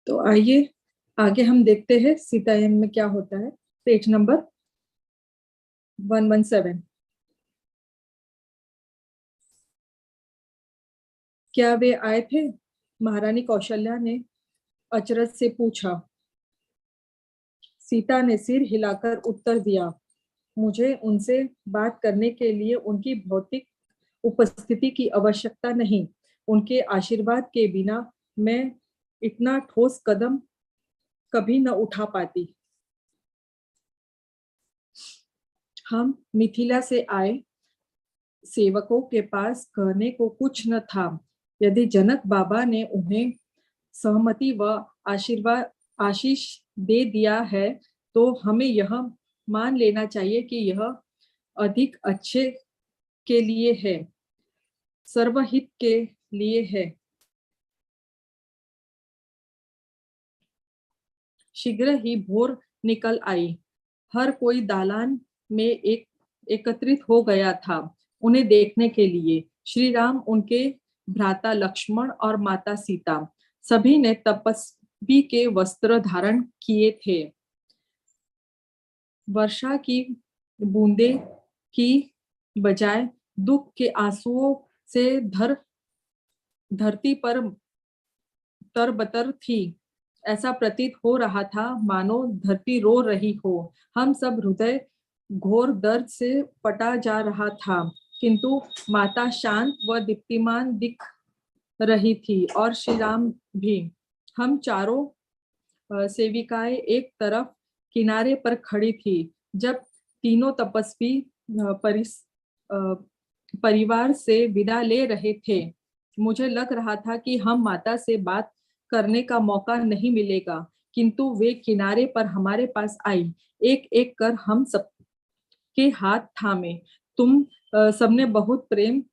तो आइए आगे हम देखते हैं सीतायन में क्या होता है। Page number 117। क्या वे आए थे? महारानी कौशल्या ने अचरज से पूछा। सीता ने सिर हिलाकर उत्तर दिया, मुझे उनसे बात करने के लिए उनकी भौतिक उपस्थिति की आवश्यकता नहीं। उनके आशीर्वाद के बिना मैं इतना ठोस कदम कभी न उठा पाती। हम मिथिला से आए सेवकों के पास कहने को कुछ न था। यदि जनक बाबा ने उन्हें सहमति व आशीर्वाद आशीष दे दिया है तो हमें यह मान लेना चाहिए कि यह अधिक अच्छे के लिए है, सर्वहित के लिए है। शीघ्र ही भोर निकल आई। हर कोई दालान में एकत्रित हो गया था उन्हें देखने के लिए। श्री राम, उनके भ्राता लक्ष्मण और माता सीता सभी ने तपस्वी के वस्त्र धारण किए थे। वर्षा की बूंदे की बजाय दुख के आंसुओं से धरती पर तरबतर थी। ऐसा प्रतीत हो रहा था मानो धरती रो रही हो। हम सब हृदय घोर दर्द से पटा जा रहा था, किंतु माता शांत व दीप्तिमान दिख रही थी और श्री राम भी। हम चारों सेविकाएं एक तरफ किनारे पर खड़ी थी। जब तीनों तपस्वी परिवार से विदा ले रहे थे, मुझे लग रहा था कि हम माता से बात करने का मौका नहीं मिलेगा, किंतु वे किनारे पर हमारे पास आई। एक एक कर हम सबके हाथ थामे। तुम सबने बहुत प्रेम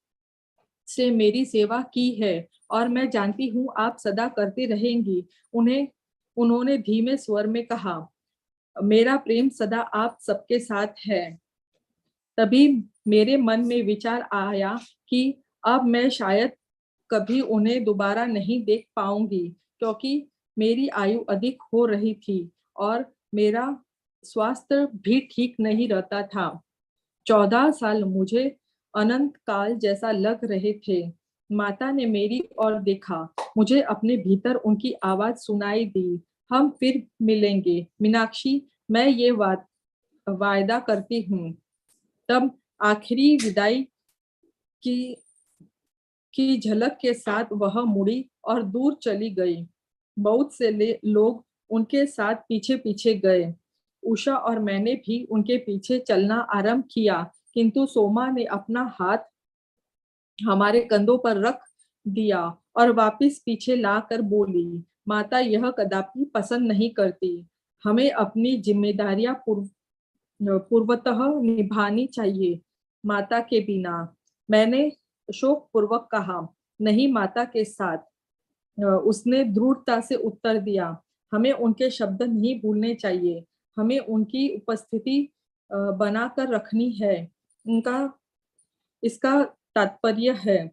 से मेरी सेवा की है और मैं जानती हूँ आप सदा करती रहेंगी। उन्होंने धीमे स्वर में कहा, मेरा प्रेम सदा आप सबके साथ है। तभी मेरे मन में विचार आया कि अब मैं शायद कभी उन्हें दोबारा नहीं देख पाऊंगी, क्योंकि मेरी आयु अधिक हो रही थी और मेरा स्वास्थ्य भी ठीक नहीं रहता था। 14 साल मुझे अनंत काल जैसा लग रहे थे। माता ने मेरी ओर देखा। मुझे अपने भीतर उनकी आवाज सुनाई दी, हम फिर मिलेंगे मीनाक्षी, मैं ये वायदा करती हूँ। तब आखिरी विदाई की झलक के साथ वह मुड़ी और दूर चली गई। बहुत से लोग उनके साथ पीछे पीछे गए। उषा और मैंने भी उनके पीछे चलना आरंभ किया, किंतु सोमा ने अपना हाथ हमारे कंधों पर रख दिया और वापस पीछे लाकर बोली, माता यह कदापि पसंद नहीं करती। हमें अपनी जिम्मेदारियां पूर्वतः निभानी चाहिए माता के बिना। मैंने शोक पूर्वक कहा, नहीं माता के साथ। उसने दृढ़ता से उत्तर दिया, हमें उनके शब्द नहीं भूलने चाहिए। हमें उनकी उपस्थिति बनाकर रखनी है। उनका इसका तात्पर्य है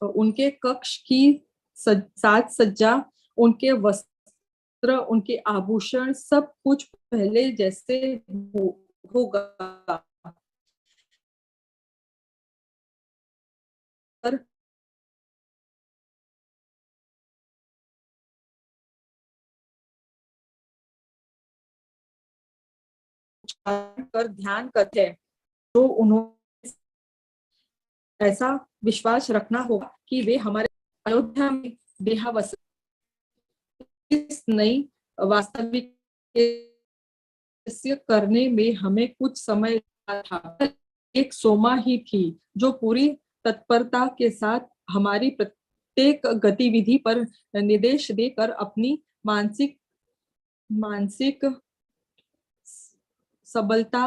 उनके कक्ष की साज सज्जा, उनके वस्त्र, उनके आभूषण, सब कुछ पहले जैसे होगा। कर ध्यान करते हैं तो उन्होंने ऐसा विश्वास रखना होगा कि वे हमारे अयोध्या में देहावसन इस नई वास्तविक करने में हमें कुछ समय लगा था। एक सोमा ही थी जो पूरी तत्परता के साथ हमारी प्रत्येक गतिविधि पर निर्देश देकर अपनी मानसिक मानसिक सबलता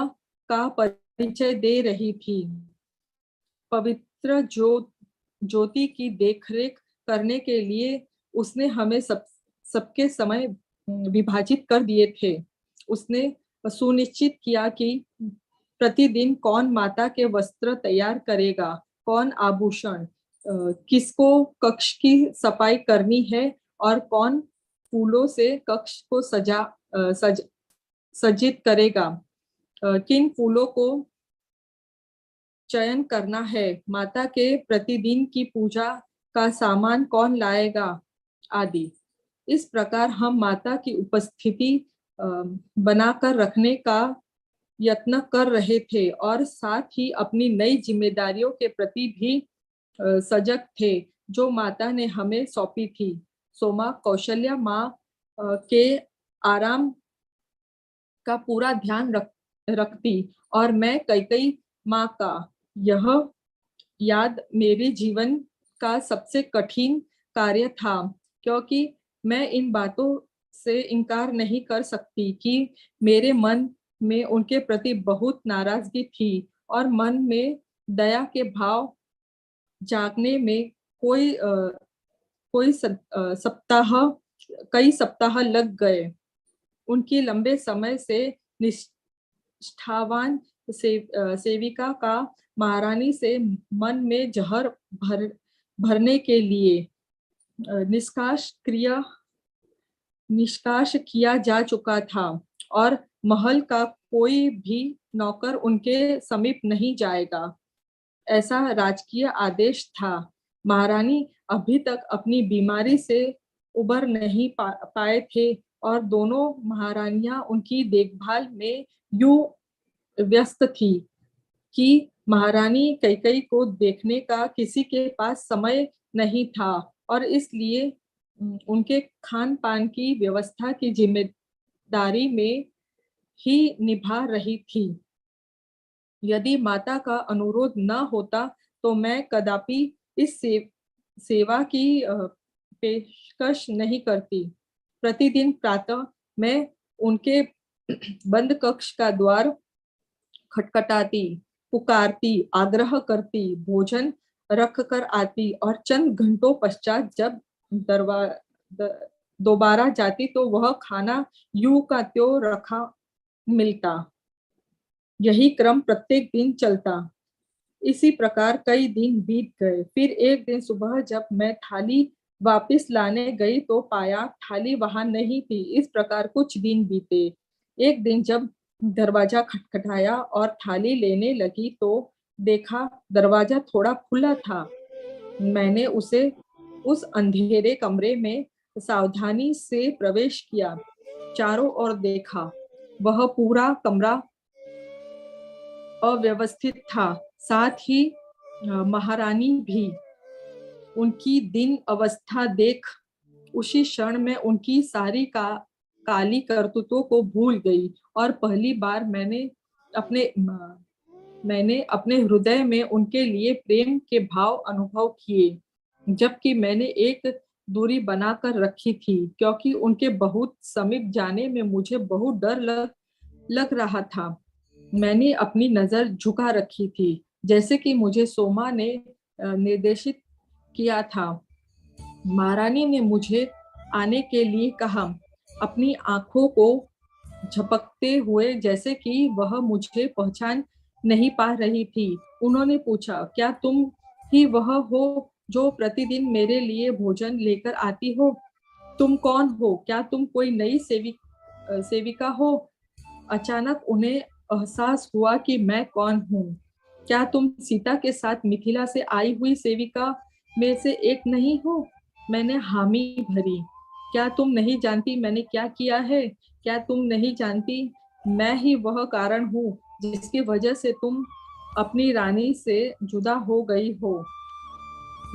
का परिचय दे रही थी। पवित्र ज्योति की देखरेख करने के लिए उसने हमें सबके समय विभाजित कर दिए थे। उसने सुनिश्चित किया कि प्रतिदिन कौन माता के वस्त्र तैयार करेगा, कौन आभूषण, किसको कक्ष की सफाई करनी है और कौन फूलों से कक्ष को सज्जित करेगा? किन फूलों को चयन करना है? माता के प्रतिदिन की पूजा का सामान कौन लाएगा? आदि। इस प्रकार हम माता की उपस्थिति बनाकर रखने का यत्न कर रहे थे और साथ ही अपनी नई जिम्मेदारियों के प्रति भी सजग थे जो माता ने हमें सौंपी थी। सोमा कौशल्या माँ के आराम का पूरा ध्यान रखती और मैं कैकेयी माँ का। यह याद मेरे जीवन का सबसे कठिन कार्य था, क्योंकि मैं इन बातों से इनकार नहीं कर सकती कि मेरे मन में उनके प्रति बहुत नाराजगी थी और मन में दया के भाव जागने में सप्ताह कई सप्ताह लग गए। उनकी लंबे समय से निष्ठावान सेविका का महारानी से मन में जहर भरने के लिए निष्काश किया जा चुका था और महल का कोई भी नौकर उनके समीप नहीं जाएगा, ऐसा राजकीय आदेश था। महारानी अभी तक अपनी बीमारी से उबर नहीं पाए थे और दोनों महारानियां उनकी देखभाल में यूं व्यस्त थी कि महारानी कैकेयी को देखने का किसी के पास समय नहीं था और इसलिए उनके खान पान की व्यवस्था की जिम्मेदारी में ही निभा रही थी। यदि माता का अनुरोध न होता तो मैं कदापि इस सेवा की पेशकश नहीं करती। प्रतिदिन प्रातः मैं उनके बंद कक्ष का द्वार खटखटाती, पुकारती, आग्रह करती, भोजन रख कर आती और चंद घंटों पश्चात जब दोबारा जाती तो वह खाना यूं का त्यों रखा मिलता। यही क्रम प्रत्येक दिन चलता। इसी प्रकार कई दिन बीत गए। फिर एक दिन सुबह जब मैं थाली वापस लाने गई तो पाया थाली वहां नहीं थी। इस प्रकार कुछ दिन बीते। एक दिन जब दरवाजा खटखटाया और थाली लेने लगी तो देखा दरवाजा थोड़ा खुला था। मैंने उस अंधेरे कमरे में सावधानी से प्रवेश किया, चारों ओर देखा। वह पूरा कमरा अव्यवस्थित था, साथ ही महारानी भी। उनकी दिन अवस्था देख उसी क्षण में उनकी सारी काली करतूतों को भूल गई और पहली बार मैंने अपने हृदय में उनके लिए प्रेम के भाव अनुभव किए, जबकि मैंने एक दूरी बनाकर रखी थी, क्योंकि उनके बहुत समीप जाने में मुझे बहुत डर लग रहा था। मैंने अपनी नजर झुका रखी थी, जैसे कि मुझे सोमा ने निर्देशित किया था। महारानी ने मुझे आने के लिए कहा, अपनी आंखों को झपकते हुए, जैसे कि वह मुझे पहचान नहीं पा रही थी। उन्होंने पूछा, क्या तुम ही वह हो जो प्रतिदिन मेरे लिए भोजन लेकर आती हो? तुम कौन हो? क्या तुम कोई नई सेविका हो? अचानक उन्हें एहसास हुआ कि मैं कौन हूँ। क्या तुम सीता के साथ मिथिला से आई हुई सेविका में से एक नहीं हो? मैंने हामी भरी। क्या तुम नहीं जानती मैंने क्या किया है? क्या तुम नहीं जानती मैं ही वह कारण हूँ जिसकी वजह से तुम अपनी रानी से जुदा हो गई हो?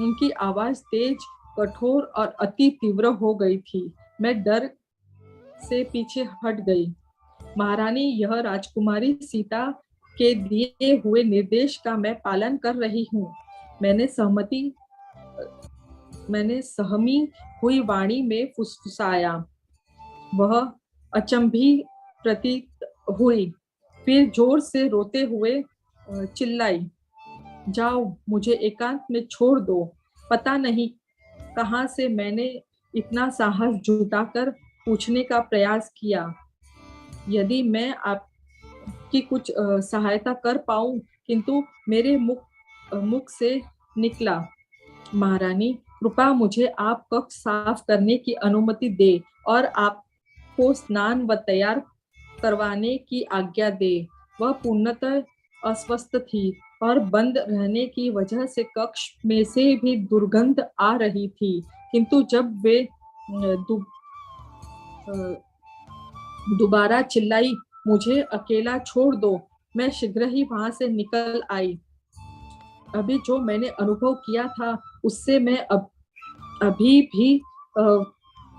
उनकी आवाज तेज, कठोर और अति तीव्र हो गई थी। मैं डर से पीछे हट गई। महारानी, यह राजकुमारी सीता के दिए हुए निर्देश का मैं पालन कर रही हूँ। मैंने सहमी हुई वाणी में फुसफुसाया। वह अचंभी प्रतीत हुई, फिर जोर से रोते हुए चिल्लाई, जाओ, मुझे एकांत में छोड़ दो। पता नहीं कहां से मैंने इतना साहस जुटाकर पूछने का प्रयास किया, यदि मैं आपकी कुछ सहायता कर पाऊं, किंतु मेरे मुख से निकला, महारानी, कृपया मुझे आप कक्ष साफ करने की अनुमति दे और आपको स्नान व तैयार करवाने की आज्ञा दे। वह पूर्णतः अस्वस्थ थी और बंद रहने की वजह से कक्ष में से भी दुर्गंध आ रही थी। किंतु जब वे दोबारा चिल्लाई, मुझे अकेला छोड़ दो, मैं शीघ्र ही वहां से निकल आई। अभी जो मैंने अनुभव किया था उससे मैं अभी भी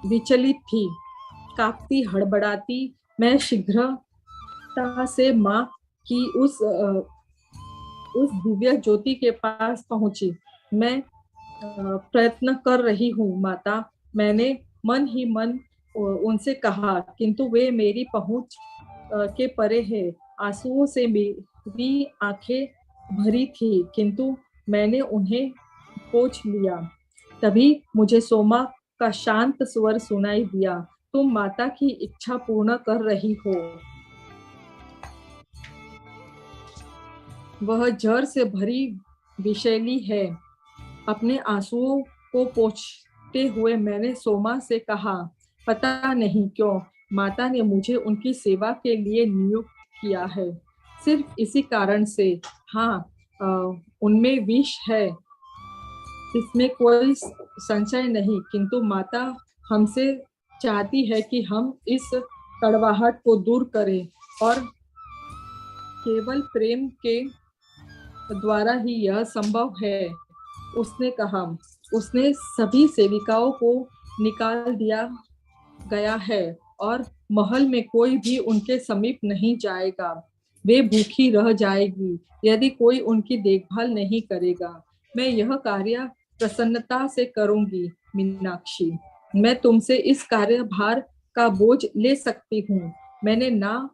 विचलित थी। कांपती हड़बड़ाती मैं शीघ्रता से माँ की उस दिव्य ज्योति के पास पहुंची। मैं प्रयत्न कर रही हूँ माता, मैंने मन ही मन उनसे कहा, किंतु वे मेरी पहुंच के परे है। आंसुओं से मेरी आंखें भरी थी, किंतु मैंने उन्हें पोंछ लिया। तभी मुझे सोमा का शांत स्वर सुनाई दिया, तुम माता की इच्छा पूर्ण कर रही हो। वह जर से भरी विषैली है। अपने आंसुओं को पोंछते हुए मैंने सोमा से कहा, पता नहीं क्यों माता ने मुझे उनकी सेवा के लिए नियुक्त किया है, सिर्फ इसी कारण से। हाँ, उनमें विष है, इसमें कोई संशय नहीं, किंतु माता हमसे चाहती है कि हम इस कड़वाहट को दूर करें और केवल प्रेम के द्वारा ही यह संभव है। उसने कहा। उसने सभी सेविकाओं को निकाल दिया गया है और महल में कोई भी उनके समीप नहीं जाएगा। वे भूखी रह जाएगी यदि कोई उनकी देखभाल नहीं करेगा। मैं यह कार्य प्रसन्नता से करूंगी मीनाक्षी। मैं तुमसे इस कार्यभार का बोझ ले सकती हूँ। मैंने ना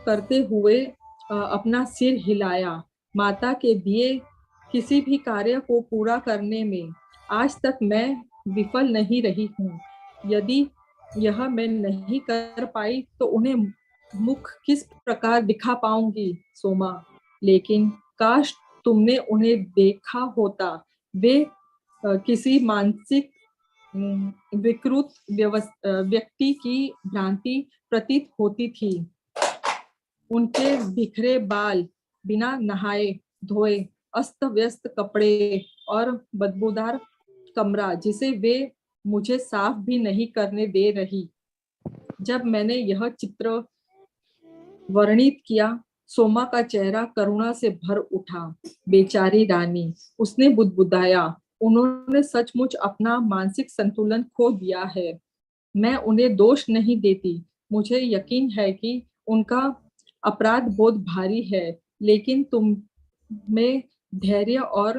करते हुए अपना सिर हिलाया। माता के दिए किसी भी कार्य को पूरा करने में आज तक मैं विफल नहीं रही हूँ। यदि यह मैं नहीं कर पाई तो उन्हें मुख किस प्रकार दिखा पाऊंगी सोमा। लेकिन काश तुमने उन्हें देखा होता। वे किसी मानसिक विकृत व्यक्ति की भ्रांति प्रतीत होती थी। उनके बिखरे बाल, बिना नहाए धोए अस्त व्यस्त कपड़े और बदबूदार कमरा जिसे वे मुझे साफ भी नहीं करने दे रही। जब मैंने यह चित्र वर्णित किया, सोमा का चेहरा करुणा से भर उठा। बेचारी रानी, उसने बुदबुदाया, उन्होंने सचमुच अपना मानसिक संतुलन खो दिया है। मैं उन्हें दोष नहीं देती। मुझे यकीन है कि उनका अपराध बोध भारी है, लेकिन तुम में धैर्य और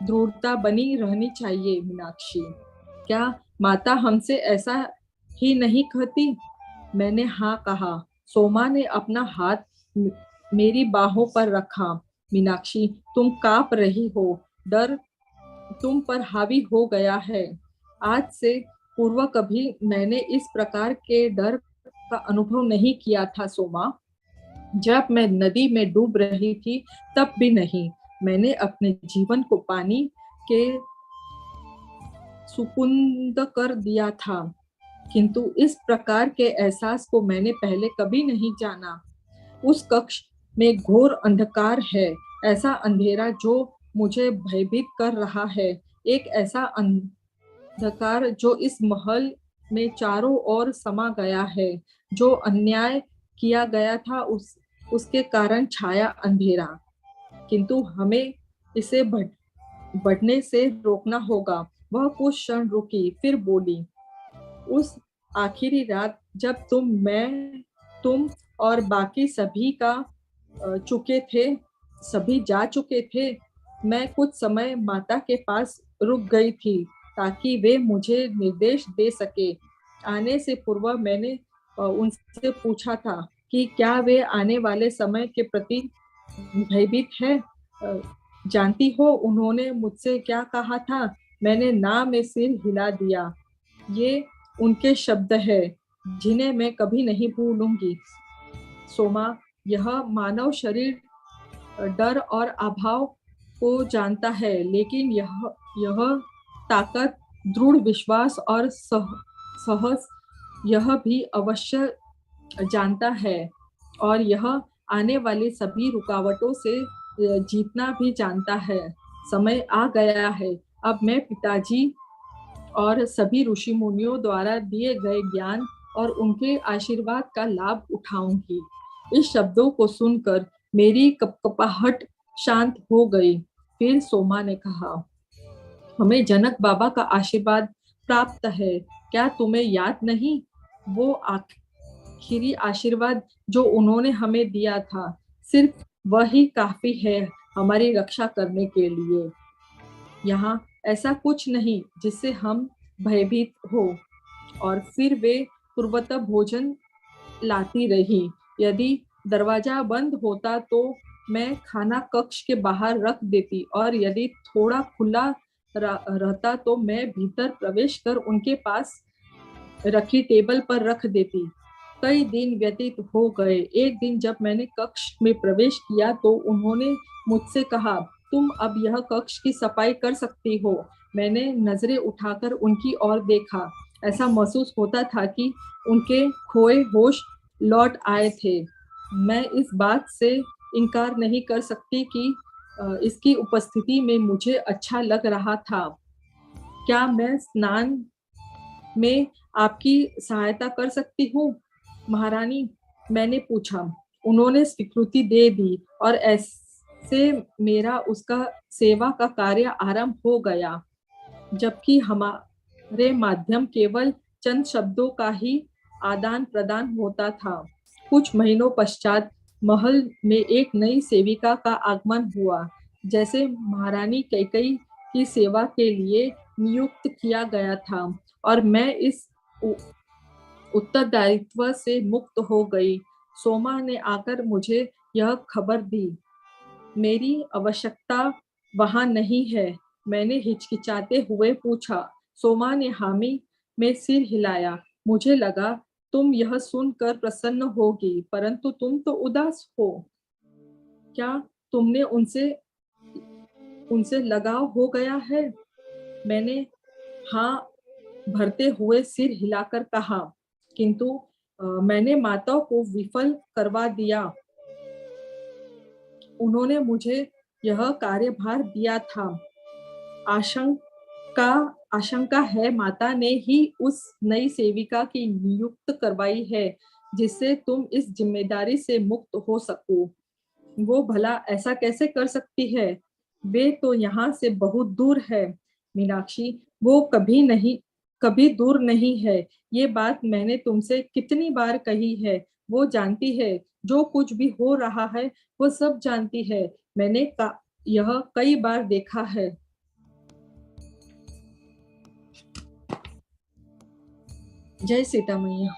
दृढ़ता बनी रहनी चाहिए मीनाक्षी। क्या माता हमसे ऐसा ही नहीं कहती? मैंने हाँ कहा। सोमा ने अपना हाथ मेरी बाहों पर रखा। मीनाक्षी, तुम कांप रही हो, डर तुम पर हावी हो गया है। आज से पूर्व कभी मैंने इस प्रकार के डर का अनुभव नहीं किया था सोमा। जब मैं नदी में डूब रही थी तब भी नहीं। मैंने अपने जीवन को पानी के सुपुर्द कर दिया था, किंतु इस प्रकार के एहसास को मैंने पहले कभी नहीं जाना। उस कक्ष में घोर अंधकार है, ऐसा अंधेरा जो मुझे भयभीत कर रहा है। एक ऐसा अंधकार जो इस महल में चारों ओर समा गया है। जो अन्याय किया गया था उसके कारण छाया अंधेरा, किंतु हमें इसे बढ़ने से रोकना होगा। वह कुछ क्षण रुकी, फिर बोली, उस आखिरी रात जब तुम और बाकी सभी जा चुके थे, मैं कुछ समय माता के पास रुक गई थी ताकि वे मुझे निर्देश दे सके। आने से पूर्व मैंने उनसे पूछा था कि क्या वे आने वाले समय के प्रति भयभीत है। जानती हो उन्होंने मुझसे क्या कहा था? मैंने ना में सिर हिला दिया। ये उनके शब्द है जिन्हें मैं कभी नहीं भूलूंगी। सोमा, यह मानव शरीर डर और अभाव को जानता है, लेकिन यह ताकत, दृढ़ विश्वास और साहस यह भी अवश्य जानता है, और यह आने वाली सभी रुकावटों से जीतना भी जानता है। समय आ गया है, अब मैं पिताजी और सभी ऋषि मुनियों द्वारा दिए गए ज्ञान और उनके आशीर्वाद का लाभ उठाऊंगी। इस शब्दों को सुनकर मेरी कपकपाहट शांत हो गई। फिर सोमा ने कहा, हमें जनक बाबा का आशीर्वाद प्राप्त है, क्या तुम्हें याद नहीं? वो आखिरी आशीर्वाद जो उन्होंने हमें दिया था, सिर्फ वही काफी है हमारी रक्षा करने के लिए। यहाँ ऐसा कुछ नहीं जिससे हम भयभीत हो। और फिर वे पूर्वतः भोजन लाती रही। यदि दरवाजा बंद होता तो मैं खाना कक्ष के बाहर रख देती, और यदि थोड़ा खुला रहता तो मैं भीतर प्रवेश कर उनके पास रखी टेबल पर रख देती। कई दिन व्यतीत हो गए। एक दिन जब मैंने कक्ष में प्रवेश किया तो उन्होंने मुझसे कहा, तुम अब यह कक्ष की सफाई कर सकती हो। मैंने नजरें उठाकर उनकी ओर देखा। ऐसा महसूस होता था कि उनके खोए होश लौट आए थे। मैं इस बात से इनकार नहीं कर सकती कि इसकी उपस्थिति में मुझे अच्छा लग रहा था। क्या मैं स्नान में आपकी सहायता कर सकती हूँ, महारानी? मैंने पूछा। उन्होंने स्वीकृति दे दी, और ऐसे मेरा उसका सेवा का कार्य आरंभ हो गया। जबकि हमारे माध्यम केवल चंद शब्दों का ही आदान प्रदान होता था। कुछ महीनों पश्चात महल में एक नई सेविका का आगमन हुआ, जैसे महारानी कैकेयी की सेवा के लिए नियुक्त किया गया था, और मैं इस उत्तरदायित्व से मुक्त हो गई। सोमा ने आकर मुझे यह खबर दी। मेरी आवश्यकता वहां नहीं है, मैंने हिचकिचाते हुए पूछा। सोमा ने हामी में सिर हिलाया। मुझे लगा तुम यह सुनकर प्रसन्न होगी, परंतु तुम तो उदास हो। क्या तुमने उनसे उनसे लगाव हो गया है? मैंने हाँ भरते हुए सिर हिलाकर कहा, किंतु मैंने माता को विफल करवा दिया। उन्होंने मुझे यह कार्यभार दिया था। आशंका आशंका है माता ने ही उस नई सेविका की नियुक्त करवाई है, जिससे तुम इस जिम्मेदारी से मुक्त हो सको। वो भला ऐसा कैसे कर सकती है? वे तो यहाँ से बहुत दूर है, मीनाक्षी। वो कभी दूर नहीं है। ये बात मैंने तुमसे कितनी बार कही है। वो जानती है, जो कुछ भी हो रहा है वो सब जानती है। यह कई बार देखा है। जय सीता मैया।